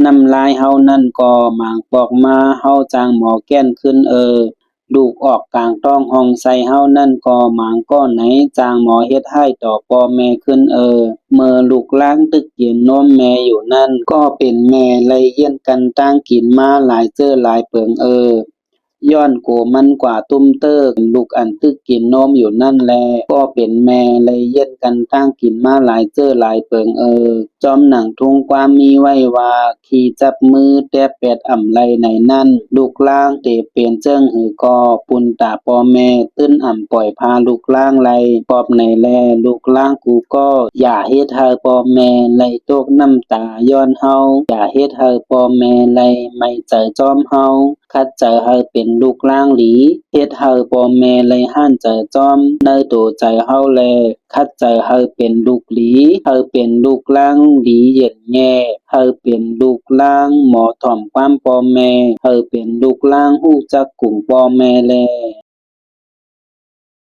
น้ำลายเฮานั่นก็หมางปอกมาเฮาจางหมอแก้นขึ้นลูกออกกลางต้องห้องใส่เฮานั่นก็หมางก้อนไหนจางหมอเฮ็ดให้ต่อพ่อแม่ขึ้นเมื่อลูกล้างตึกกินนมแม่อยู่นั่นก็เป็นแม่เลยเยี่ยนกันตั้งกินมาหลายเจ้อหลายเปิงย้อนโกมันกว่าตุ้มเตอร์ลูกอันตึกกินนมอยู่นั่นแลก็เป็นแม่เลยเย็ดกันตั้งกินมาหลายเจ้อหลายเปิงจอมหนังทุ่งความมีไว้ว่าขี่จับมือแต่เป็ดอ่ำไรในนั่นลูกล่างเตเปลี่ยนเจิ้งหือก็ปุนตาพ่อแม่ตื้นอ่ำปล่อยพาลูกล่างไรปอบในแลลูกล่างกูก็อย่าเฮ็ดให้พ่อแม่ไหลตกน้ำตาย้อนเฮาอย่าเฮ็ดให้พ่อแม่ไหลไม่ใจจอมเฮาคัดใจให้เป็นลูกล่างหลีเฮ็ดให้พ่อแม่เลยห้านใจจอมในตัวใจเฮาแลคัดใจให้เป็นลูกหลีให้เป็นลูกล่างหลีเย็นแง่ให้เป็นลูกล่างหมอถ่อมความพ่อแม่ให้เป็นลูกล่างฮู้จักกลุ่มพ่อแม่แล